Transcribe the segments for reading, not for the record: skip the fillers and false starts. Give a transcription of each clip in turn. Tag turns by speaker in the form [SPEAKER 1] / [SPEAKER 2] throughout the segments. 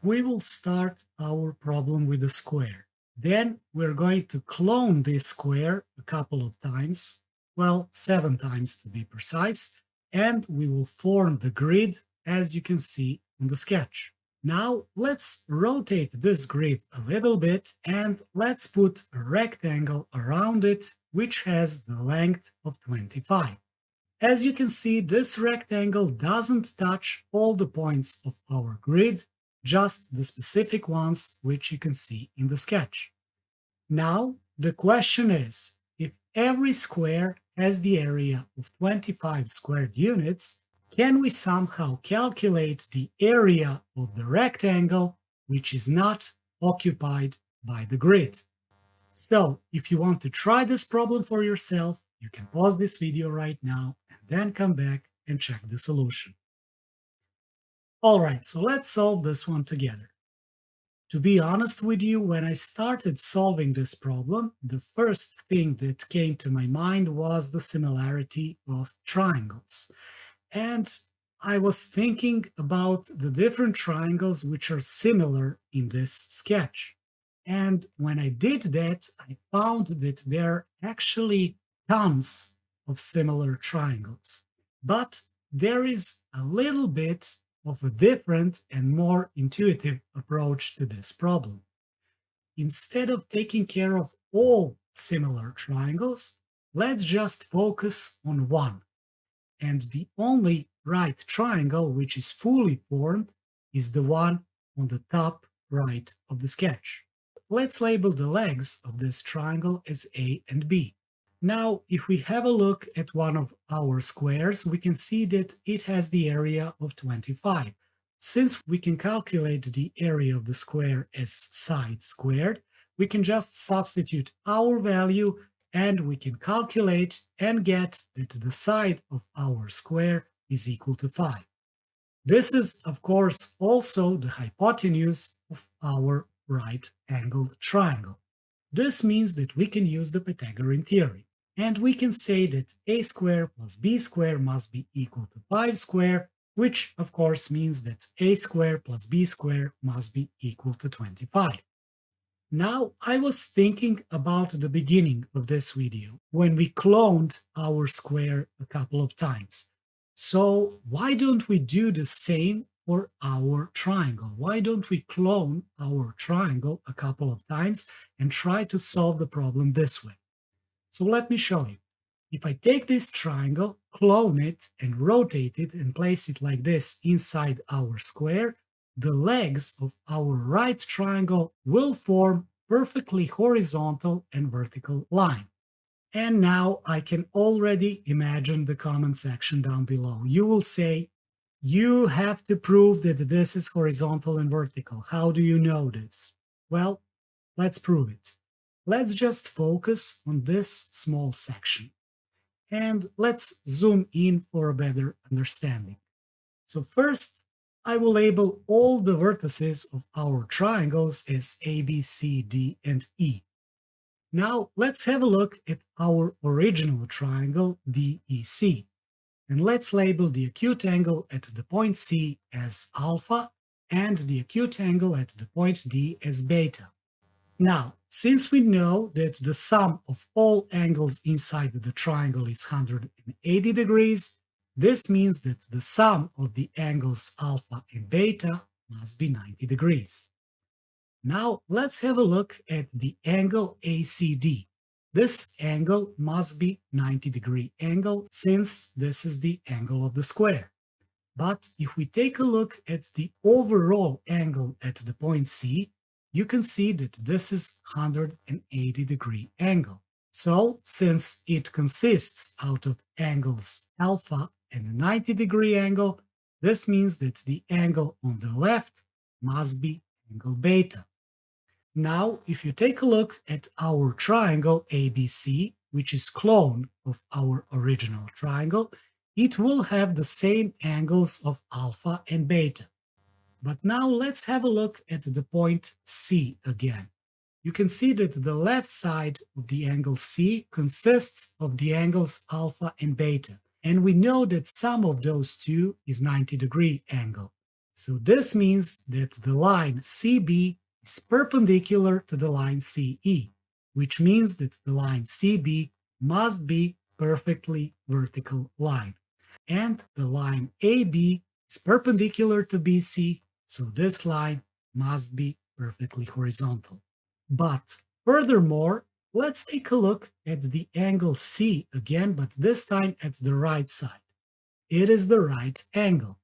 [SPEAKER 1] We will start our problem with a square. Then we're going to clone this square a couple of times, well, 7 times to be precise, and we will form the grid as you can see on the sketch. Now let's rotate this grid a little bit and let's put a rectangle around it which has the length of 25. As you can see, this rectangle doesn't touch all the points of our grid, just the specific ones which you can see in the sketch. Now, the question is, if every square has the area of 25 squared units, can we somehow calculate the area of the rectangle which is not occupied by the grid? So, if you want to try this problem for yourself, you can pause this video right now and then come back and check the solution. Alright, so let's solve this one together. To be honest with you, when I started solving this problem, the first thing that came to my mind was the similarity of triangles. And I was thinking about the different triangles which are similar in this sketch. And when I did that, I found that there are actually tons of similar triangles. But there is a little bit of a different and more intuitive approach to this problem. Instead of taking care of all similar triangles, let's just focus on one. And the only right triangle which is fully formed is the one on the top right of the sketch. Let's label the legs of this triangle as A and B. Now, if we have a look at one of our squares, we can see that it has the area of 25. Since we can calculate the area of the square as side squared, we can just substitute our value and we can calculate and get that the side of our square is equal to 5. This is, of course, also the hypotenuse of our right-angled triangle. This means that we can use the Pythagorean theorem, and we can say that a square plus b square must be equal to 5 square, which of course means that a square plus b square must be equal to 25. Now, I was thinking about the beginning of this video, when we cloned our square a couple of times. So why don't we do the same for our triangle? Why don't we clone our triangle a couple of times and try to solve the problem this way? So let me show you. If I take this triangle, clone it, and rotate it and place it like this inside our square, the legs of our right triangle will form perfectly horizontal and vertical line. And now I can already imagine the comment section down below. You will say, you have to prove that this is horizontal and vertical. How do you know this? Well, let's prove it. Let's just focus on this small section. And let's zoom in for a better understanding. So first, I will label all the vertices of our triangles as A, B, C, D, and E. Now let's have a look at our original triangle DEC. And let's label the acute angle at the point C as alpha and the acute angle at the point D as beta. Now, since we know that the sum of all angles inside the triangle is 180 degrees, this means that the sum of the angles alpha and beta must be 90 degrees. Now, let's have a look at the angle ACD. This angle must be 90-degree angle since this is the angle of the square. But if we take a look at the overall angle at the point C, you can see that this is 180-degree angle. So, since it consists out of angles alpha and a 90-degree angle, this means that the angle on the left must be angle beta. Now, if you take a look at our triangle ABC, which is clone of our original triangle, it will have the same angles of alpha and beta. But now let's have a look at the point C again. You can see that the left side of the angle C consists of the angles alpha and beta, and we know that sum of those two is 90-degree angle. So this means that the line CB is perpendicular to the line CE, which means that the line CB must be perfectly vertical line. And the line AB is perpendicular to BC, so this line must be perfectly horizontal. But furthermore, let's take a look at the angle C again, but this time at the right side. It is the right angle.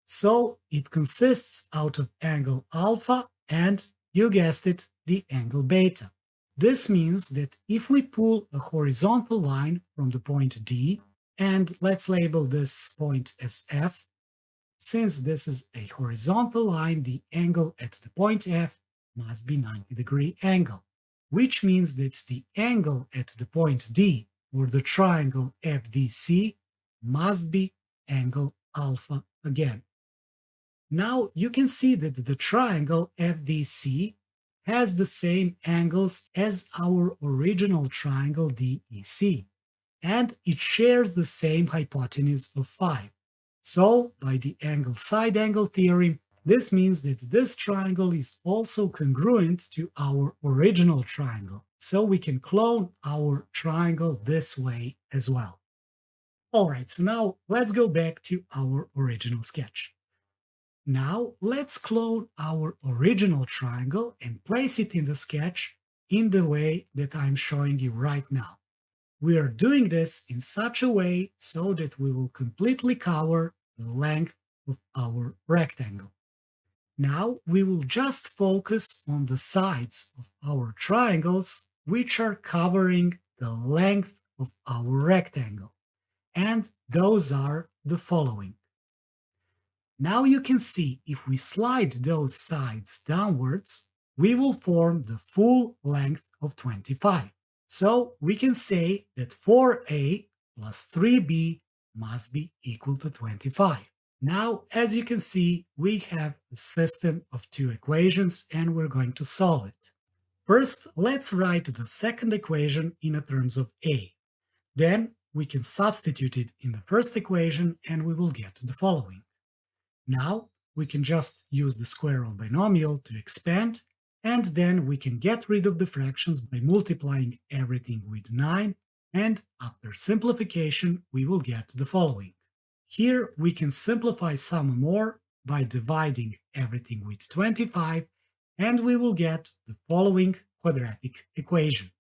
[SPEAKER 1] So it consists out of angle alpha and, you guessed it, the angle beta. This means that if we pull a horizontal line from the point D, and let's label this point as F, since this is a horizontal line, the angle at the point F must be 90-degree angle, which means that the angle at the point D, or the triangle FDC, must be angle alpha again. Now you can see that the triangle FDC has the same angles as our original triangle DEC, and it shares the same hypotenuse of 5. So, by the angle side angle theorem, this means that this triangle is also congruent to our original triangle. So we can clone our triangle this way as well. All right, so now let's go back to our original sketch. Now let's clone our original triangle and place it in the sketch in the way that I'm showing you right now. We are doing this in such a way so that we will completely cover the length of our rectangle. Now we will just focus on the sides of our triangles, which are covering the length of our rectangle. And those are the following. Now you can see if we slide those sides downwards, we will form the full length of 25. So we can say that 4a plus 3b must be equal to 25. Now, as you can see, we have a system of two equations and we're going to solve it. First, let's write the second equation in terms of a. Then we can substitute it in the first equation and we will get the following. Now we can just use the square of binomial to expand, and then we can get rid of the fractions by multiplying everything with 9, and after simplification we will get the following. Here we can simplify some more by dividing everything with 25, and we will get the following quadratic equation.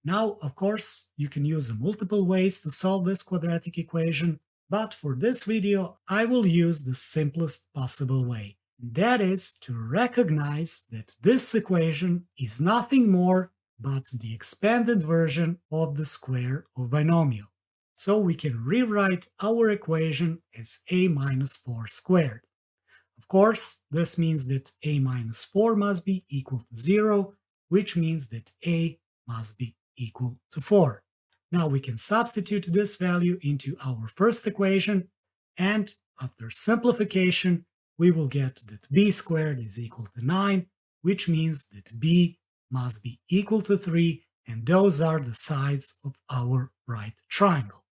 [SPEAKER 1] Now, of course, you can use multiple ways to solve this quadratic equation, but for this video, I will use the simplest possible way. That is to recognize that this equation is nothing more but the expanded version of the square of binomial. So we can rewrite our equation as a minus 4 squared. Of course, this means that a minus 4 must be equal to 0, which means that a must be equal to 4. Now we can substitute this value into our first equation, and after simplification, we will get that b squared is equal to 9, which means that b must be equal to 3, and those are the sides of our right triangle.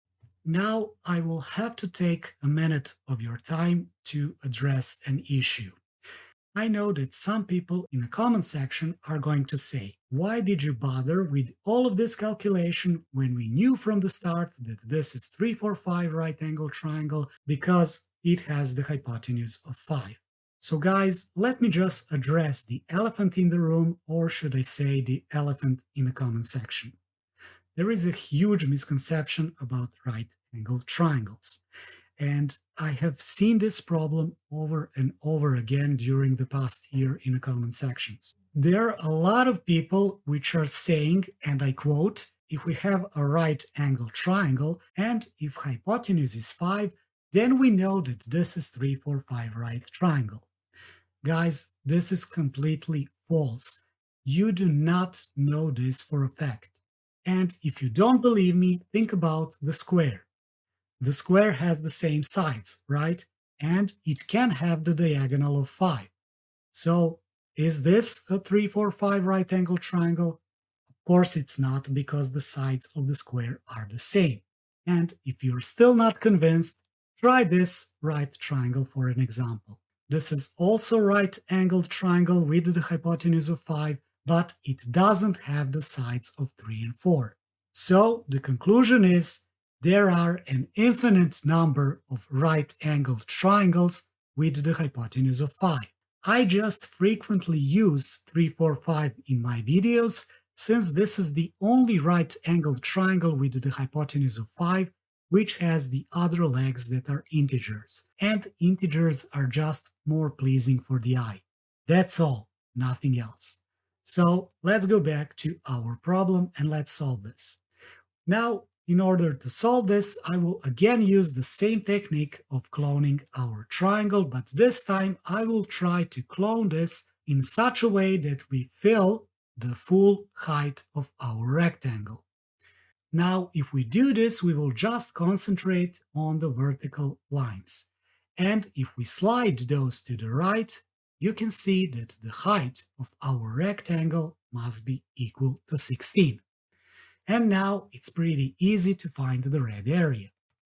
[SPEAKER 1] Now I will have to take a minute of your time to address an issue. I know that some people in the comment section are going to say, why did you bother with all of this calculation when we knew from the start that this is 3, 4, 5 right angle triangle because it has the hypotenuse of 5. So guys, let me just address the elephant in the room, or should I say the elephant in the comment section. There is a huge misconception about right angled triangles. And I have seen this problem over and over again during the past year in the comment sections. There are a lot of people which are saying, and I quote, if we have a right angle triangle and if hypotenuse is 5, then we know that this is 3, 4, 5 right triangle. Guys, this is completely false. You do not know this for a fact. And if you don't believe me, think about the square. The square has the same sides, right? And it can have the diagonal of 5. So, is this a 3, 4, 5 right angle triangle? Of course it's not, because the sides of the square are the same. And if you're still not convinced, try this right triangle for an example. This is also right-angled triangle with the hypotenuse of 5, but it doesn't have the sides of 3 and 4. So the conclusion is there are an infinite number of right-angled triangles with the hypotenuse of 5. I just frequently use 3, 4, 5 in my videos, since this is the only right-angled triangle with the hypotenuse of 5 which has the other legs that are integers, and integers are just more pleasing for the eye. That's all, nothing else. So let's go back to our problem and let's solve this. Now, in order to solve this, I will again use the same technique of cloning our triangle, but this time I will try to clone this in such a way that we fill the full height of our rectangle. Now, if we do this, we will just concentrate on the vertical lines. And if we slide those to the right, you can see that the height of our rectangle must be equal to 16. And now it's pretty easy to find the red area.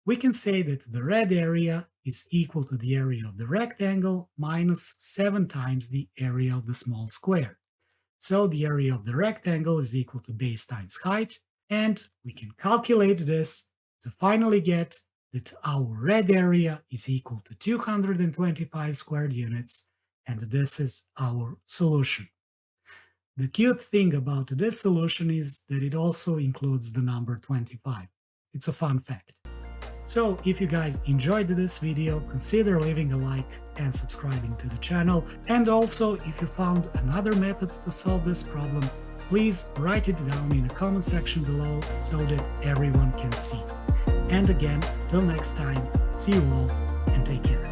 [SPEAKER 1] We can say that the red area is equal to the area of the rectangle minus 7 times the area of the small square. So the area of the rectangle is equal to base times height, and we can calculate this to finally get that our red area is equal to 225 squared units, and this is our solution. The cute thing about this solution is that it also includes the number 25. It's a fun fact. So if you guys enjoyed this video, consider leaving a like and subscribing to the channel. And also, if you found another method to solve this problem, please write it down in the comment section below so that everyone can see. And again, till next time, see you all and take care.